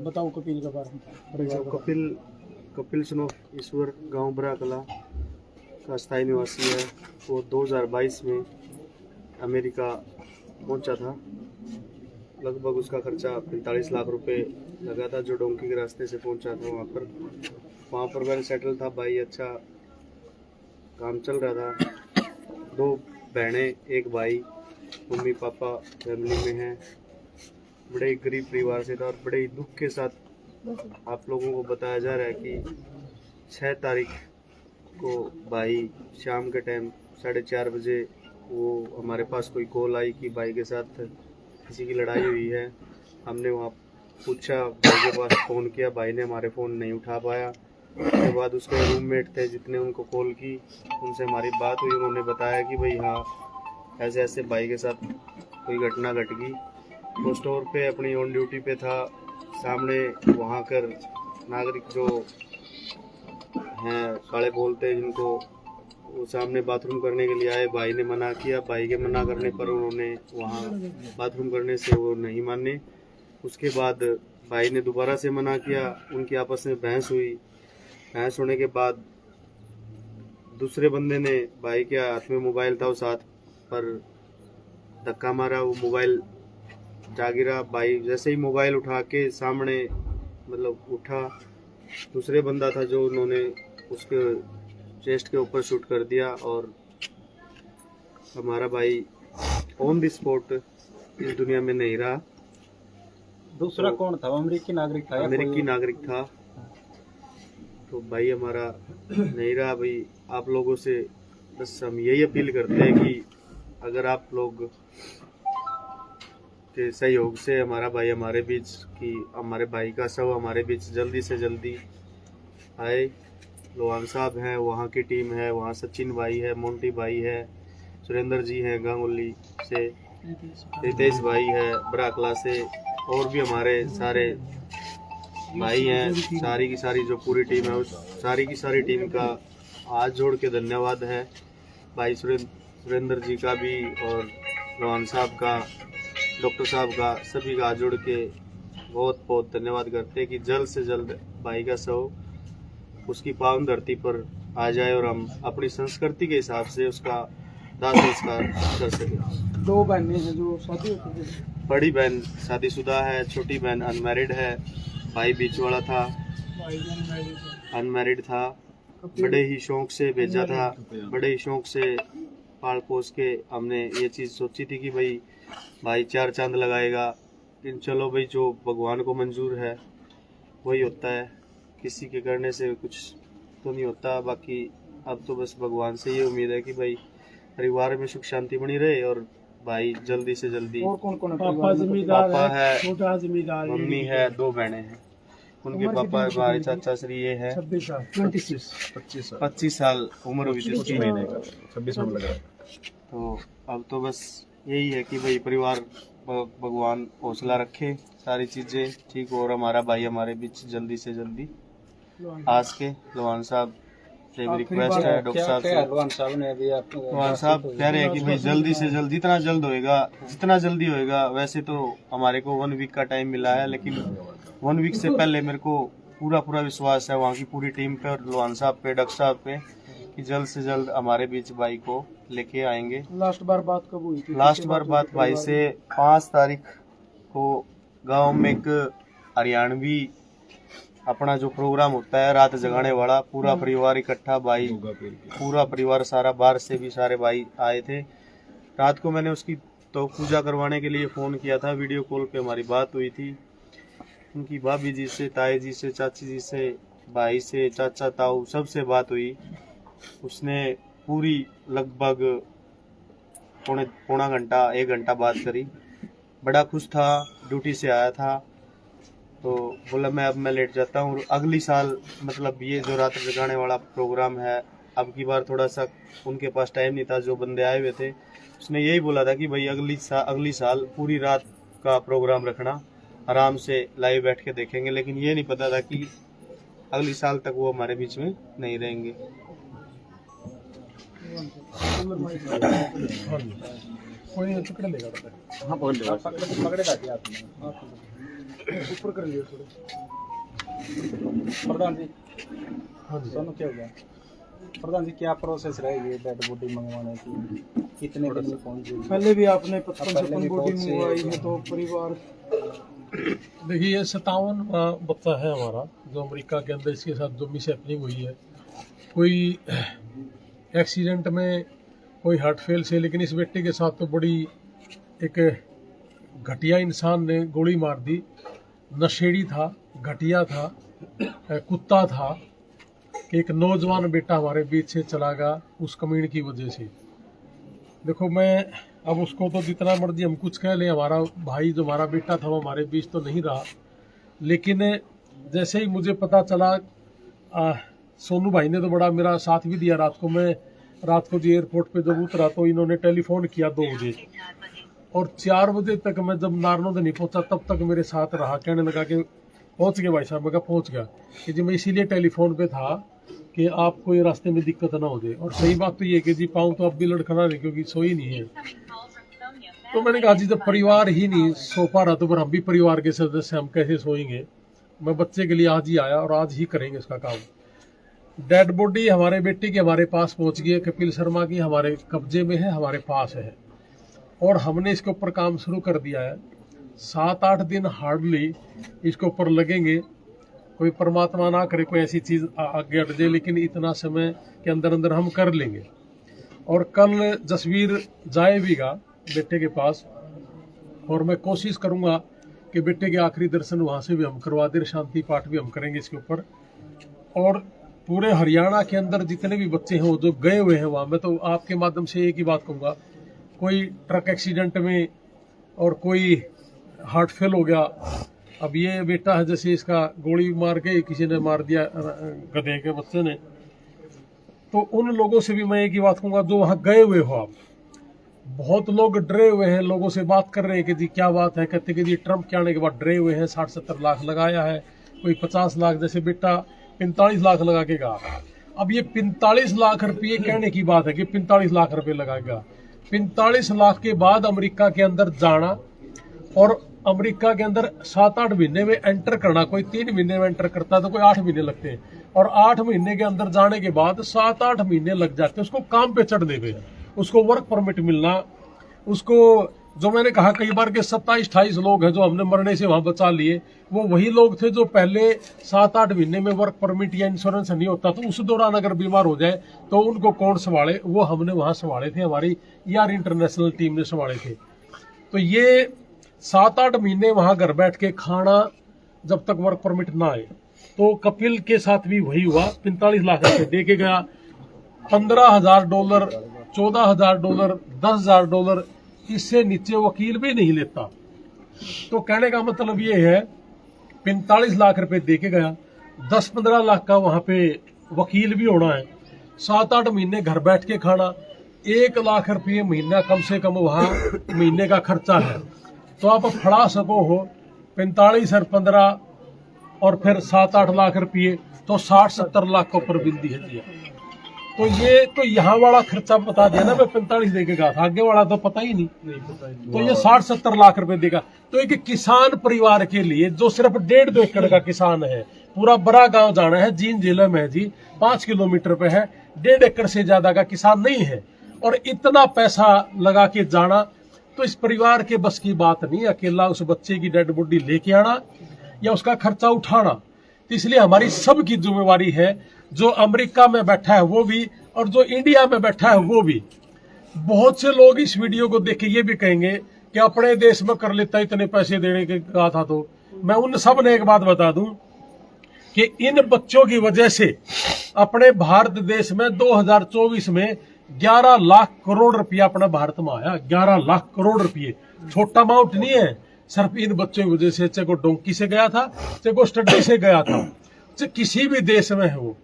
बताओ कपिल के बारे में। कपिल स्नोफ ईश्वर गांव बरा कला का स्थायी निवासी है। वो 2022 में अमेरिका पहुंचा था। लगभग उसका खर्चा 45 लाख रुपए लगा था, जो डोंकी के रास्ते से पहुंचा था। वहाँ पर वेल सेटल था भाई, अच्छा काम चल रहा था। 2 बहनें 1 भाई, मम्मी पापा फैमिली में हैं। बड़े ही गरीब परिवार से था और बड़े ही दुख के साथ आप लोगों को बताया जा रहा है कि 6 तारीख को भाई शाम के टाइम 4:30 बजे वो हमारे पास कोई कॉल आई कि भाई के साथ किसी की लड़ाई हुई है। हमने वहाँ पूछा, भाई के पास फ़ोन किया, भाई ने हमारे फ़ोन नहीं उठा पाया। उसके बाद उसके रूममेट थे जितने उनको कॉल की, उनसे हमारी बात हुई। उन्होंने बताया कि भाई हाँ ऐसे ऐसे भाई के साथ कोई घटना घट गई। वो स्टोर पे अपनी ऑन ड्यूटी पे था। सामने वहाँ कर नागरिक जो हैं काले बोलते हैं जिनको, वो सामने बाथरूम करने के लिए आए। भाई ने मना किया। भाई के मना करने पर उन्होंने वहाँ बाथरूम करने से वो नहीं माने। उसके बाद भाई ने दोबारा से मना किया। उनकी आपस में बहस हुई। बहस होने के बाद दूसरे बंदे ने भाई के हाथ में मोबाइल था, उस हाथ पर धक्का मारा। वो मोबाइल जा गिरा। भाई जैसे ही मोबाइल उठा के सामने मतलब उठा, दूसरे बंदा था जो उन्होंने उसके चेस्ट के ऊपर शूट कर दिया और हमारा भाई ऑन द स्पॉट इस दुनिया में नहीं रहा। दूसरा तो कौन था? अमेरिकी नागरिक था? अमेरिकी नागरिक था। तो भाई हमारा नहीं रहा। भाई आप लोगों से बस हम यही अपील करते हैं कि अगर आप लोग के सहयोग से हमारा भाई हमारे बीच की हमारे भाई का शव हमारे बीच जल्दी से जल्दी आए। लोहान साहब हैं, वहाँ की टीम है, वहाँ सचिन भाई है, मोंटी भाई है, सुरेंद्र जी हैं गांगुली से, रितेश भाई है बराकला से, और भी हमारे सारे भाई हैं। सारी की सारी जो पूरी टीम है उस सारी की सारी टीम का हाथ जोड़ के धन्यवाद है। भाई सुरेंद्र जी का भी और लोहान साहब का, डॉक्टर साहब का, सभी का हाथ जोड़ के बहुत बहुत धन्यवाद करते हैं कि जल्द से जल्द भाई का शव उसकी पावन धरती पर आ जाए और हम अपनी संस्कृति के हिसाब से उसका दाह संस्कार कर सकें। 2 बहनें हैं जो शादी होती है। बड़ी बहन शादीशुदा है, छोटी बहन अनमैरिड है। भाई बीच वाला था, अनमैरिड था। बड़े ही शौक से भेजा था, बड़े ही शौक से पाल पोस के हमने ये चीज़ सोची थी कि भाई 4 चांद लगाएगा। लेकिन चलो भाई, जो भगवान को मंजूर है वही होता है, किसी के करने से कुछ तो नहीं होता। बाकी अब तो बस भगवान से ये उम्मीद है कि भाई परिवार में सुख शांति बनी रहे और भाई जल्दी से जल्दी। और कौन पापा जिम्मेदार है, छोटा जिम्मेदार, मम्मी है, 2 बहनें हैं। उनके पापा हमारे चाचा श्री ये है। 25 साल उम्र हुई थी उसकी। 26 में लगा। तो अब तो बस यही है कि भाई परिवार भगवान हौसला रखे, सारी चीज़ें ठीक हो और हमारा भाई हमारे बीच जल्दी से जल्दी आज के। लोहान साहब से एक रिक्वेस्ट है डॉक्टर साहब से। लोहान साहब कह रहे हैं कि भाई जल्दी से जल्दी, जितना जल्द होएगा, जितना जल्दी होएगा। वैसे तो हमारे को 1 वीक का टाइम मिला है, लेकिन 1 वीक से पहले मेरे को पूरा विश्वास है वहाँ की पूरी टीम पे और लोहान साहब पे, डॉक्टर साहब पे, कि जल्द से जल्द हमारे बीच भाई को लेके आएंगे। लास्ट बार बात कब हुई थी? लास्ट बार बात भाई से 5 तारीख को गांव में एक हरियाणवी अपना जो प्रोग्राम होता है रात जगाने वाला, पूरा परिवार इकट्ठा, भाई पूरा परिवार सारा, बाहर से भी सारे भाई आए थे। रात को मैंने उसकी तो पूजा करवाने के लिए फ़ोन किया था। वीडियो कॉल पे हमारी बात हुई थी। उनकी भाभी जी से, ताई जी से, चाची जी से, भाई से, चाचा ताऊ सबसे बात हुई। उसने पूरी लगभग पौना घंटा 1 घंटा बात करी। बड़ा खुश था, ड्यूटी से आया था तो बोला अब मैं लेट जाता हूँ। अगली साल मतलब ये जो रात जगाने वाला प्रोग्राम है, अब की बार थोड़ा सा उनके पास टाइम नहीं था, जो बंदे आए हुए थे। उसने यही बोला था कि भाई अगली साल पूरी रात का प्रोग्राम रखना, आराम से लाइव बैठ के देखेंगे। लेकिन ये नहीं पता था कि अगली साल तक वो हमारे बीच में नहीं रहेंगे। कोई पकड़ लेगा? हाँ पकड़ लेगा। ऊपर कर लिया थोड़ा। प्रधान जी, हाँ जी दोनों क्या हो गया? प्रधान जी, क्या प्रोसेस रहेगी डेड बॉडी मंगवाने की? कितने दिन में पहुंच जाएगी? पहले भी आपने पहले 55 भी बॉडी बहुत से- मंगवाई है तो परिवार देखिए, ये 57 बच्चा है हमारा जो अमेरिका के अंदर इसके साथ जो मिस हैपनिंग हुई है। कोई एक्सीडेंट में, कोई हार्ट फेल से, लेकिन इस बेटे के साथ तो बड़ी एक घटिया इंसान ने गोली मार दी। नशेड़ी था, घटिया था, कुत्ता था कि एक नौजवान बेटा हमारे बीच से चला गया उस कमीन की वजह से। देखो, मैं अब उसको तो जितना मर्जी हम कुछ कह लें, हमारा भाई जो हमारा बेटा था वो हमारे बीच तो नहीं रहा। लेकिन जैसे ही मुझे पता चला, सोनू भाई ने तो बड़ा मेरा साथ भी दिया। रात को जो एयरपोर्ट पे जब उतरा तो इन्होंने टेलीफोन किया 2 बजे, और 4 बजे तक मैं जब नारनौंद नहीं पहुंचा तब तक मेरे साथ रहा। कहने लगा कि पहुंच गए भाई साहब। मैं कहा पहुंच गया कि जी मैं इसीलिए टेलीफोन पे था कि आपको ये रास्ते में दिक्कत ना हो जाए। और सही बात तो ये कि जी पाऊँ तो अब भी लड़खड़ा नहीं, क्योंकि सोई नहीं है। तो मैंने कहा जी जब परिवार ही नहीं सो पा रहा तो फिर हम भी परिवार के सदस्य हम कैसे सोएंगे। मैं बच्चे के लिए आज ही आया और आज ही करेंगे इसका काम। डेड बॉडी हमारे बेटे की हमारे पास पहुंच गई है, कपिल शर्मा की हमारे कब्जे में है, हमारे पास है, और हमने इसके ऊपर काम शुरू कर दिया है। 7-8 दिन हार्डली इसके ऊपर लगेंगे। कोई परमात्मा ना करे कोई ऐसी चीज आगे हट जाए, लेकिन इतना समय के अंदर अंदर हम कर लेंगे। और कल जसवीर जाएगा बेटे के पास, और मैं कोशिश करूंगा कि बेटे के आखिरी दर्शन वहां से भी हम करवा दें, शांति पाठ भी हम करेंगे इसके ऊपर। और पूरे हरियाणा के अंदर जितने भी बच्चे हैं जो गए हुए हैं वहां, मैं तो आपके माध्यम से एक ही बात कहूंगा, कोई ट्रक एक्सीडेंट में और कोई हार्ट फेल हो गया। अब ये बेटा है जैसे इसका गोली मार के किसी ने मार दिया, गधे के बच्चे ने। तो उन लोगों से भी मैं एक ही बात कहूंगा जो वहां गए हुए हो आप। बहुत लोग डरे हुए हैं, लोगों से बात कर रहे हैं कि जी क्या बात है, कहते कि जी ट्रंप के आने के बाद डरे हुए हैं, 60-70 लाख लगाया है, कोई 50 लाख, जैसे बेटा 45 लाख लगा के गया। अब ये 45 लाख रुपये कहने की बात है कि 45 लाख रुपए लगाएगा। 45 लाख के बाद अमेरिका के अंदर जाना, और अमेरिका के अंदर 7-8 महीने में एंटर करना। कोई 3 महीने में एंटर करता है तो कोई 8 महीने लगते हैं, और 8 महीने के अंदर जाने के बाद 7-8 महीने लग जाते हैं उसको काम पे चढ़ने पे, उसको वर्क परमिट मिलना। उसको जो मैंने कहा कई बार के 27-28 लोग हैं जो हमने मरने से वहां बचा लिए, वो वही लोग थे जो पहले 7-8 महीने में वर्क परमिट या इंश्योरेंस नहीं होता तो उस दौरान अगर बीमार हो जाए तो उनको कौन संभाले, वो हमने वहां संभाले थे, हमारी ER इंटरनेशनल टीम ने संभाले थे। तो ये 7-8 महीने वहां घर बैठ के खाना जब तक वर्क परमिट ना आए। तो कपिल के साथ भी वही हुआ, 45 लाख रुपए दे के गया। $15,000, $14,000, $10,000, इससे नीचे वकील भी नहीं लेता। तो कहने का मतलब ये है 45 लाख रुपए दे के गया, 10-15 लाख का वहां पे वकील भी होना है, 7-8 महीने घर बैठ के खाना, 1 लाख रुपये महीना कम से कम वहां महीने का खर्चा है। तो आप फड़ा सको हो 45 और 15 और फिर 7-8 लाख रुपये, तो 60-70 लाख का ऊपर बिल दिया दिया। तो ये तो यहाँ वाला खर्चा बता दिया ना, मैं 45 दे के गया था, आगे वाला तो पता ही नहीं। तो ये 60-70 लाख रुपए देगा। तो एक किसान परिवार के लिए जो सिर्फ 1.5-2 एकड़ का किसान है, पूरा बड़ा गांव जाना है, जींद जिले में है जी, 5 किलोमीटर पे है, 1.5 एकड़ से ज्यादा का किसान नहीं है, और इतना पैसा लगा के जाना तो इस परिवार के बस की बात नहीं। अकेला उस बच्चे की डेड बॉडी लेके आना या उसका खर्चा उठाना, तो इसलिए हमारी सबकी जिम्मेवारी है, जो अमेरिका में बैठा है वो भी और जो इंडिया में बैठा है वो भी। बहुत से लोग इस वीडियो को देख के ये भी कहेंगे कि अपने देश में कर लेता, इतने पैसे देने के कहा था। तो मैं उन सब ने एक बात बता दूं कि इन बच्चों की वजह से अपने भारत देश में 2024 में 11 लाख करोड़ रुपया अपने भारत में आया। 11 लाख करोड़ रुपये छोटा अमाउंट नहीं है, सिर्फ इन बच्चों की वजह से। चाहे को डोंकी से गया था, चाहे को स्टडी से गया था, चाहे किसी भी देश में है वो,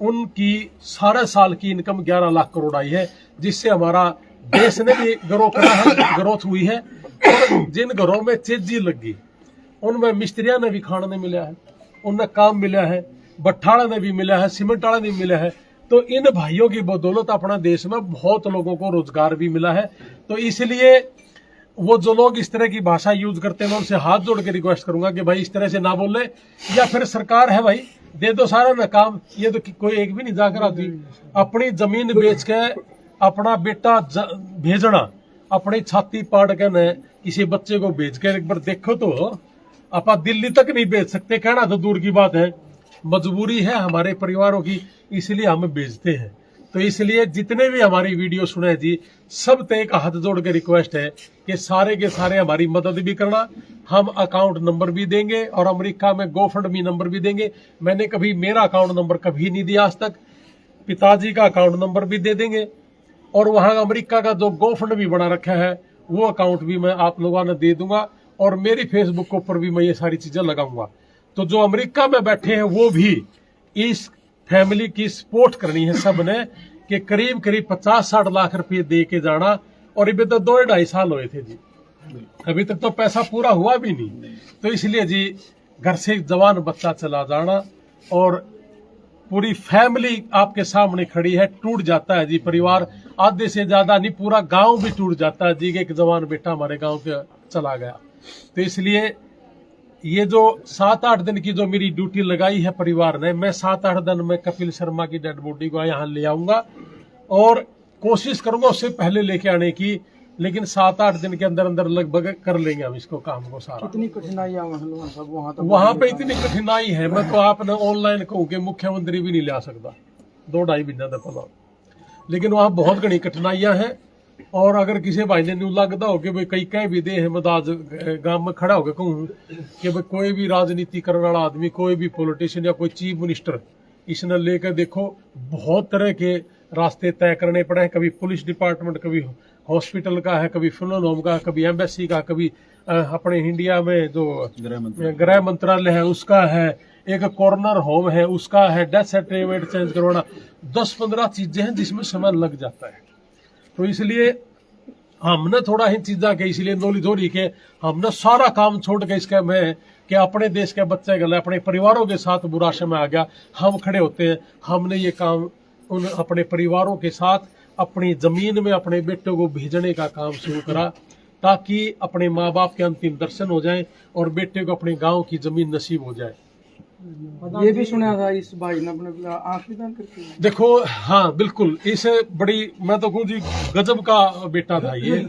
उनकी सारे साल की इनकम 11 लाख करोड़ आई है, जिससे हमारा देश ने भी ग्रोथ हुई है। और जिन घरों में तेजी लगी उनमें मिस्त्रियों ने भी खाने मिला है, उन्हें काम मिला है, भट्ठाड़ा ने भी मिला है, सीमेंट वाला ने भी मिला है। तो इन भाइयों की बदौलत अपना देश में बहुत लोगों को रोजगार भी मिला है। तो इसलिए वो जो लोग इस तरह की भाषा यूज करते हैं मैं उनसे हाथ जोड़ के रिक्वेस्ट करूंगा कि भाई इस तरह से ना बोले, या फिर सरकार है भाई दे दो सारा ना काम। ये तो कोई एक भी नहीं जाकर आती। अपनी जमीन बेच के अपना बेटा भेजना, अपनी छाती पाड़ के न किसी बच्चे को भेज के एक बार देखो तो आप दिल्ली तक नहीं भेज सकते, कहना तो दूर की बात है। मजबूरी है हमारे परिवारों की, इसलिए हम भेजते हैं। तो इसलिए जितने भी हमारी वीडियो सुने जी, सब पे एक हाथ जोड़ के रिक्वेस्ट है कि सारे के सारे हमारी मदद भी करना। हम अकाउंट नंबर भी देंगे और अमेरिका में GoFundMe नंबर भी देंगे। मैंने कभी मेरा अकाउंट नंबर कभी नहीं दिया आज तक, पिताजी का अकाउंट नंबर भी दे देंगे, और वहां अमेरिका का जो GoFundMe बना रखा है वो अकाउंट भी मैं आप लोगों ने दे दूंगा, और मेरी फेसबुक के ऊपर भी मैं ये सारी चीजें लगाऊंगा। तो जो अमेरिका में बैठे हैं वो भी इस फैमिली की सपोर्ट करनी है सबने, कि करीब करीब 50-60 लाख रुपए दे के जाना, और अभी तो 2-2.5 साल हुए थे जी, अभी तक तो पैसा पूरा हुआ भी नहीं। तो इसलिए जी घर से जवान बच्चा चला जाना और पूरी फैमिली आपके सामने खड़ी है, टूट जाता है जी परिवार, आधे से ज्यादा नहीं पूरा गांव भी टूट जाता है जी कि एक जवान बेटा हमारे गांव के चला गया। तो इसलिए ये जो 7-8 दिन की जो मेरी ड्यूटी लगाई है परिवार ने, मैं 7-8 दिन में कपिल शर्मा की डेड बॉडी को यहाँ ले आऊंगा और कोशिश करूंगा उससे पहले लेके आने की, लेकिन 7-8 दिन के अंदर अंदर लगभग कर लेंगे हम इसको काम को सारा। कितनी कठिनाइयां वहां पे इतनी कठिनाई है, मैं तो आपने ऑनलाइन कहूँ कि मुख्यमंत्री भी नहीं ला सकता 2-2.5 महीना तक पता, लेकिन वहां बहुत घनी कठिनाइयां हैं। और अगर किसी भाई ने न्यू लगता हो कि भाई कई कह भी दे हम आज गांव में खड़ा होकर कहूँ कि भाई कोई भी राजनीति करने वाला आदमी, कोई भी पॉलिटिशियन या कोई चीफ मिनिस्टर, इसने लेकर देखो बहुत तरह के रास्ते तय करने पड़े हैं। कभी पुलिस डिपार्टमेंट, कभी हॉस्पिटल का है, कभी फ्यूनरल होम का, कभी एम्बेसी का, कभी अपने इंडिया में जो गृह मंत्रालय है उसका है, एक कॉर्नर होम है उसका है, डेथ सर्टिफिकेट चेंज करवाना, 10-15 चीजें हैं जिसमें समय लग जाता है। तो इसलिए हमने थोड़ा ही चीजा के इसलिए नॉलेज हो रही के हमने सारा काम छोड़ के इसके में कि अपने देश के बच्चे गले अपने परिवारों के साथ बुरा समय आ गया, हम खड़े होते हैं। हमने ये काम उन अपने परिवारों के साथ अपनी जमीन में अपने बेटों को भेजने का काम शुरू करा, ताकि अपने माँ बाप के अंतिम दर्शन हो जाएं और बेटे को अपने गांव की जमीन नसीब हो जाए। ये भी सुना था इस भाई ने अपने आंख भी दान करके। देखो हाँ बिल्कुल, इसे बड़ी मैं तो कहूँ जी गजब का बेटा था ये।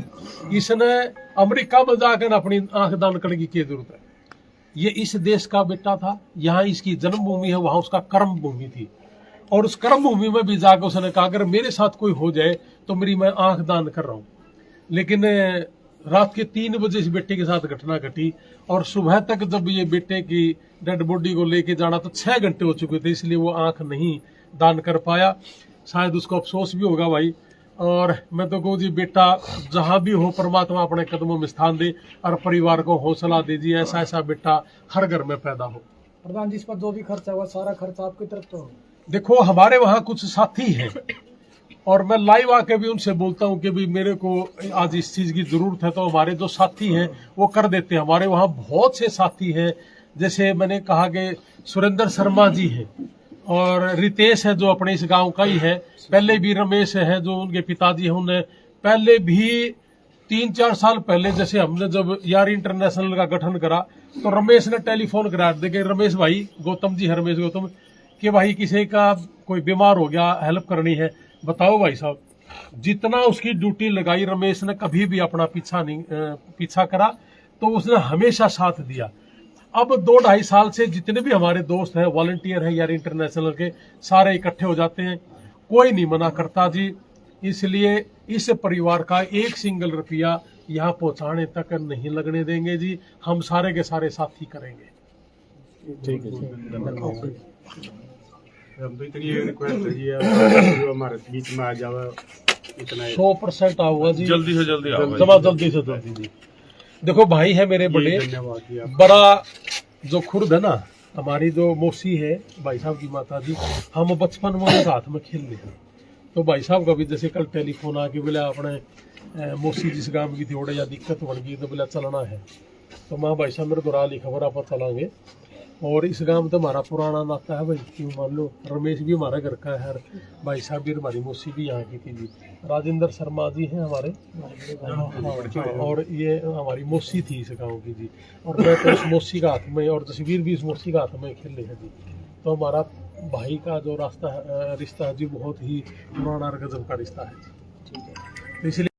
इसने अमेरिका में जाकर अपनी आंख दान करने की क्या जरूरत है। ये इस देश का बेटा था, यहाँ इसकी जन्मभूमि है, वहां उसका कर्म भूमि थी, और उस कर्म भूमि में भी जाकर उसने कहा अगर मेरे साथ कोई हो जाए तो मेरी मैं आंख दान कर रहा हूँ। लेकिन रात के 3 बजे इस बेटे के साथ घटना घटी, और सुबह तक जब ये बेटे की डेड बॉडी को लेके जाना तो 6 घंटे हो चुके थे, इसलिए वो आंख नहीं दान कर पाया। शायद उसको अफसोस भी होगा भाई। और मैं तो कहूँ जी बेटा जहां भी हो परमात्मा अपने कदमों में स्थान दे और परिवार को हौसला दीजिए, ऐसा ऐसा बेटा हर घर में पैदा हो। प्रधान जी, इस पर जो भी खर्चा हुआ सारा खर्चा आपकी तरफ तो देखो हमारे वहाँ कुछ साथी हैं और मैं लाइव आके भी उनसे बोलता हूँ कि भी मेरे को आज इस चीज की जरूरत है, तो हमारे जो साथी हैं वो कर देते हैं। हमारे वहाँ बहुत से साथी हैं, जैसे मैंने कहा कि सुरेंद्र शर्मा जी हैं और रितेश है जो अपने इस गांव का ही है, पहले भी रमेश है जो उनके पिताजी हैं, उन्हें पहले भी 3-4 साल पहले जैसे हमने जब यार इंटरनेशनल का गठन करा तो रमेश ने टेलीफोन करा दे, रमेश भाई गौतम जी है, रमेश गौतम, कि भाई किसी का कोई बीमार हो गया हेल्प करनी है, बताओ भाई साहब। जितना उसकी ड्यूटी लगाई रमेश ने कभी भी अपना पीछा करा, तो उसने हमेशा साथ दिया। अब 2-2.5 साल से जितने भी हमारे दोस्त हैं, वॉलंटियर हैं यार इंटरनेशनल के, सारे इकट्ठे हो जाते हैं, कोई नहीं मना करता जी। इसलिए इस परिवार का 1 सिंगल रुपया यहाँ पहुंचाने तक नहीं लगने देंगे जी, हम सारे के सारे साथी करेंगे। ठीक है, हम तो इतनी रिक्वेस्ट है जी जो हमारे बीच में आ जावे, इतना 100% आऊंगा जी, जल्दी से जल्दी आओ जमा जल्दी से जल्दी जी। देखो भाई है मेरे बड़े बड़ा जो खुर्द है ना, हमारी जो मौसी है भाई साहब की माता जी, हम बचपन में साथ में खेलते हैं। तो भाई साहब का भी जैसे कल टेलीफोन आके बोला अपने मौसी जिस गांव की थी थोड़ा या दिक्कत बन गई तो बोला चलना है, तो माँ भाई साहब मेरे दोरा ली खबर आप चलांगे। और इस गांव में तो हमारा पुराना नाता है भाई, क्यों मान लो रमेश भी हमारा घर का है, भाई साहब भी, हमारी मौसी भी यहाँ की थी जी, राजेंद्र शर्मा जी हैं हमारे, हाँ, और ये हमारी मौसी थी इस गांव की जी, और मैं तो उस मौसी का हाथ में, और तस्वीर भी इस मौसी का हाथ में खेले है जी। तो हमारा भाई का जो रिश्ता है जी बहुत ही पुराना और गजब का रिश्ता है जी। ठीक है। तो इसलिए